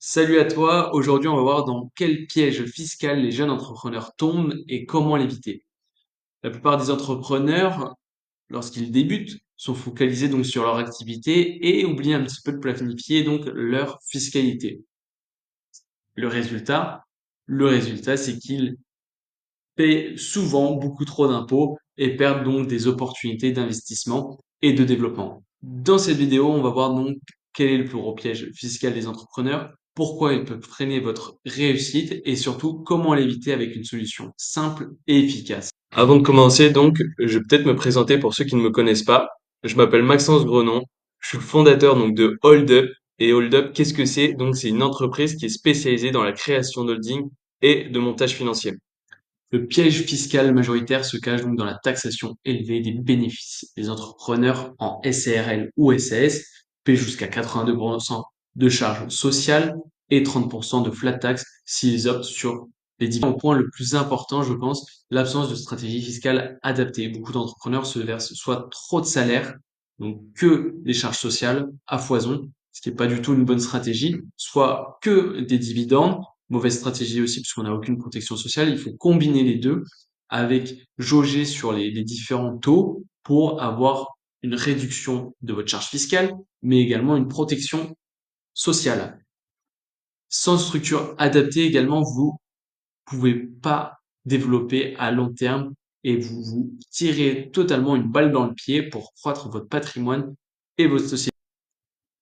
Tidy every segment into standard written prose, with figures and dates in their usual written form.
Salut à toi, aujourd'hui on va voir dans quel piège fiscal les jeunes entrepreneurs tombent et comment l'éviter. La plupart des entrepreneurs, lorsqu'ils débutent, sont focalisés donc sur leur activité et oublient un petit peu de planifier donc leur fiscalité. Le résultat, le résultat c'est qu'ils paient souvent beaucoup trop d'impôts et perdent donc des opportunités d'investissement et de développement. Dans cette vidéo, on va voir donc quel est le plus gros piège fiscal des entrepreneurs, pourquoi ils peuvent freiner votre réussite et surtout comment l'éviter avec une solution simple et efficace. Avant de commencer, donc, je vais peut-être me présenter pour ceux qui ne me connaissent pas. Je m'appelle Maxence Grenon. Je suis le fondateur donc de Hold Up. Et Hold Up, qu'est-ce que c'est? Donc, c'est une entreprise qui est spécialisée dans la création d'holding et de montage financier. Le piège fiscal majoritaire se cache donc dans la taxation élevée des bénéfices. Les entrepreneurs en SARL ou SAS paient jusqu'à 82% de charges sociales et 30% de flat tax s'ils optent sur les dividendes. Au point le plus important, je pense, l'absence de stratégie fiscale adaptée. Beaucoup d'entrepreneurs se versent soit trop de salaire, donc que des charges sociales à foison, ce qui n'est pas du tout une bonne stratégie, soit que des dividendes, mauvaise stratégie aussi parce qu'on n'a aucune protection sociale. Il faut combiner les deux avec jauger sur les différents taux pour avoir une réduction de votre charge fiscale, mais également une protection sociale. Sans structure adaptée également, vous pouvez pas développer à long terme et vous vous tirez totalement une balle dans le pied pour croître votre patrimoine et votre société.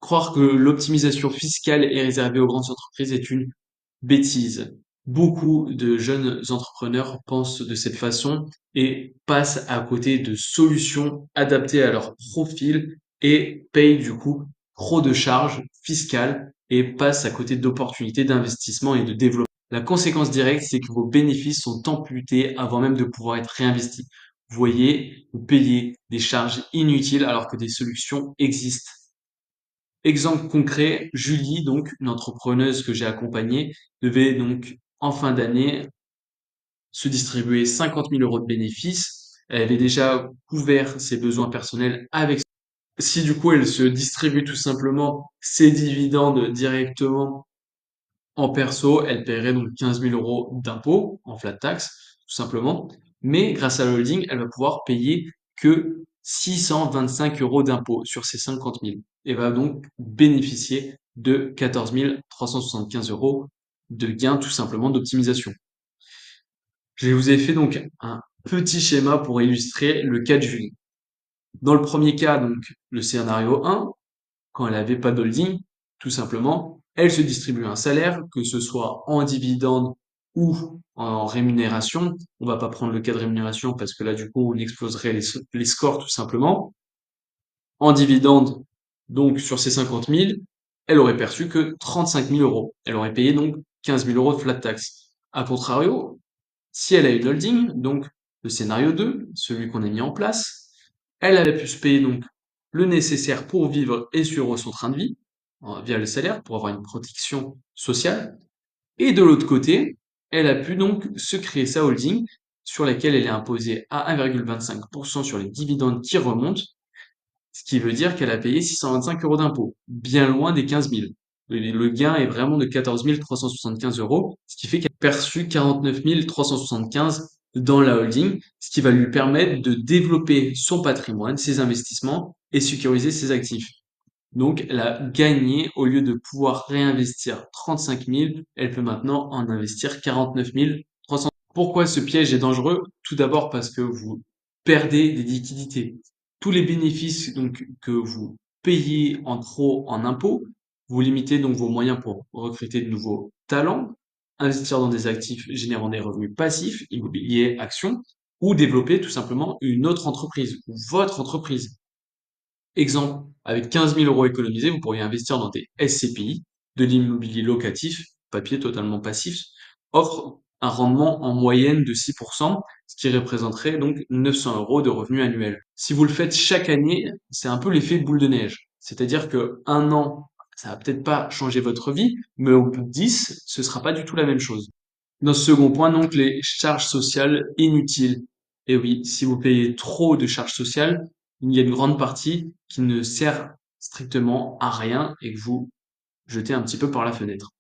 Croire que l'optimisation fiscale est réservée aux grandes entreprises est une bêtise. Beaucoup de jeunes entrepreneurs pensent de cette façon et passent à côté de solutions adaptées à leur profil et payent du coup trop de charges fiscales et passent à côté d'opportunités d'investissement et de développement. La conséquence directe, c'est que vos bénéfices sont amputés avant même de pouvoir être réinvestis. Vous voyez, vous payez des charges inutiles alors que des solutions existent. Exemple concret, Julie, donc une entrepreneuse que j'ai accompagnée, devait donc en fin d'année se distribuer 50 000 euros de bénéfices. Elle avait déjà couvert ses besoins personnels avec. Si du coup elle se distribue tout simplement ses dividendes directement en perso, elle paierait donc 15 000 euros d'impôts en flat tax, tout simplement. Mais grâce à la holding, elle va pouvoir payer que 625 euros d'impôts sur ces 50 000 et va donc bénéficier de 14 375 euros de gains tout simplement d'optimisation. Je vous ai fait donc un petit schéma pour illustrer le cas de Julie. Dans le premier cas, donc le scénario 1, quand elle n'avait pas d'holding, tout simplement, elle se distribue un salaire, que ce soit en dividende ou en rémunération. On va pas prendre le cas de rémunération parce que là, du coup, on exploserait les scores tout simplement. En dividende, donc sur ces 50 000, elle aurait perçu que 35 000 euros. Elle aurait payé donc 15 000 euros de flat tax. A contrario, si elle a une holding, donc le scénario 2, celui qu'on a mis en place, elle avait pu se payer donc le nécessaire pour vivre et suivre son train de vie via le salaire pour avoir une protection sociale. Et de l'autre côté, elle a pu donc se créer sa holding sur laquelle elle est imposée à 1,25% sur les dividendes qui remontent, ce qui veut dire qu'elle a payé 625 euros d'impôts, bien loin des 15 000. Le gain est vraiment de 14 375 euros, ce qui fait qu'elle a perçu 49 375 dans la holding, ce qui va lui permettre de développer son patrimoine, ses investissements et sécuriser ses actifs. Donc, elle a gagné, au lieu de pouvoir réinvestir 35 000, elle peut maintenant en investir 49 300. Pourquoi ce piège est dangereux? Tout d'abord parce que vous perdez des liquidités. Tous les bénéfices donc que vous payez en trop en impôts, vous limitez donc vos moyens pour recruter de nouveaux talents, investir dans des actifs générant des revenus passifs, immobilier, actions, ou développer tout simplement une autre entreprise, ou votre entreprise. Exemple, avec 15 000 euros économisés, vous pourriez investir dans des SCPI, de l'immobilier locatif, papier totalement passif, offre un rendement en moyenne de 6%, ce qui représenterait donc 900 euros de revenus annuels. Si vous le faites chaque année, c'est un peu l'effet boule de neige. C'est-à-dire que un an, ça va peut-être pas changer votre vie, mais au bout de 10, ce sera pas du tout la même chose. Dans ce second point, donc, les charges sociales inutiles. Et oui, si vous payez trop de charges sociales, il y a une grande partie qui ne sert strictement à rien et que vous jetez un petit peu par la fenêtre.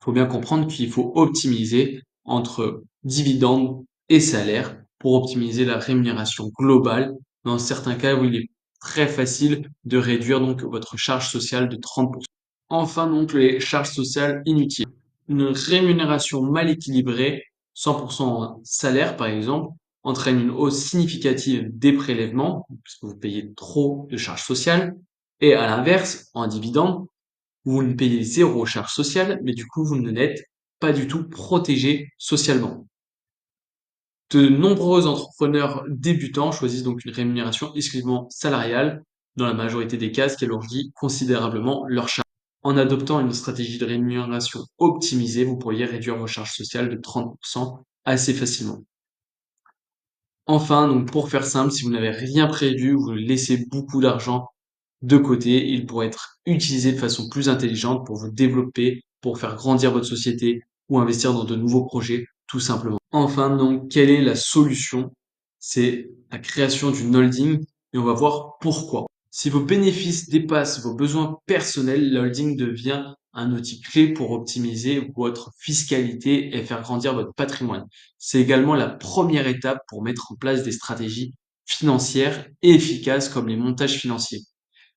faut bien comprendre qu'il faut optimiser entre dividendes et salaires pour optimiser la rémunération globale. Dans certains cas où il est très facile de réduire donc votre charge sociale de 30%. Enfin donc les charges sociales inutiles. Une rémunération mal équilibrée, 100% en salaire par exemple, entraîne une hausse significative des prélèvements, puisque vous payez trop de charges sociales, et à l'inverse, en dividende, vous ne payez zéro charge sociale, mais du coup, vous ne l'êtes pas du tout protégé socialement. De nombreux entrepreneurs débutants choisissent donc une rémunération exclusivement salariale, dans la majorité des cas, ce qui alourdit considérablement leurs charges. En adoptant une stratégie de rémunération optimisée, vous pourriez réduire vos charges sociales de 30% assez facilement. Enfin, donc pour faire simple, si vous n'avez rien prévu, vous laissez beaucoup d'argent de côté, il pourrait être utilisé de façon plus intelligente pour vous développer, pour faire grandir votre société ou investir dans de nouveaux projets, tout simplement. Enfin, donc, quelle est la solution? C'est la création d'une holding et on va voir pourquoi. Si vos bénéfices dépassent vos besoins personnels, la holding devient un outil clé pour optimiser votre fiscalité et faire grandir votre patrimoine. C'est également la première étape pour mettre en place des stratégies financières efficaces comme les montages financiers.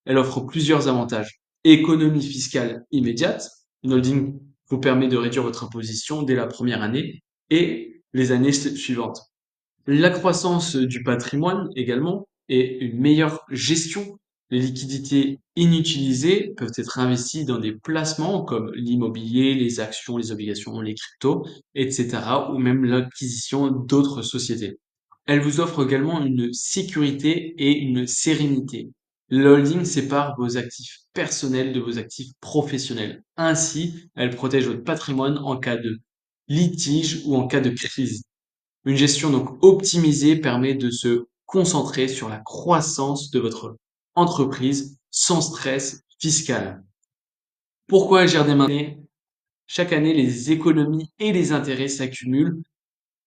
Elle offre plusieurs avantages. Économie fiscale immédiate. Une holding vous permet de réduire votre imposition dès la première année et les années suivantes. La croissance du patrimoine également et une meilleure gestion. Les liquidités inutilisées peuvent être investies dans des placements comme l'immobilier, les actions, les obligations, les cryptos, etc. ou même l'acquisition d'autres sociétés. Elle vous offre également une sécurité et une sérénité. Le holding sépare vos actifs personnels de vos actifs professionnels. Ainsi, elle protège votre patrimoine en cas de litige ou en cas de crise. Une gestion donc optimisée permet de se concentrer sur la croissance de votre entreprise sans stress fiscal. Pourquoi agir dès maintenant? Chaque année, les économies et les intérêts s'accumulent,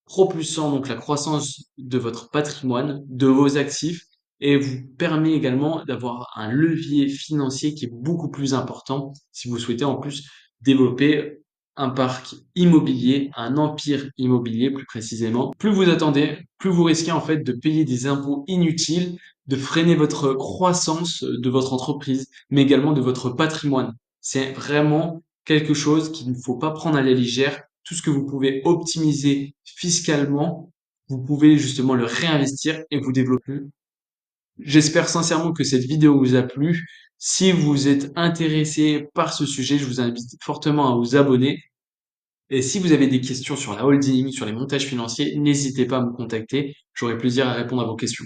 propulsant donc la croissance de votre patrimoine, de vos actifs, et vous permet également d'avoir un levier financier qui est beaucoup plus important si vous souhaitez en plus développer un parc immobilier, un empire immobilier plus précisément. Plus vous attendez, plus vous risquez en fait de payer des impôts inutiles, de freiner votre croissance de votre entreprise, mais également de votre patrimoine. C'est vraiment quelque chose qu'il ne faut pas prendre à la légère. Tout ce que vous pouvez optimiser fiscalement, vous pouvez justement le réinvestir et vous développer. J'espère sincèrement que cette vidéo vous a plu. Si vous êtes intéressé par ce sujet, je vous invite fortement à vous abonner. Et si vous avez des questions sur la holding, sur les montages financiers, n'hésitez pas à me contacter. J'aurai plaisir à répondre à vos questions.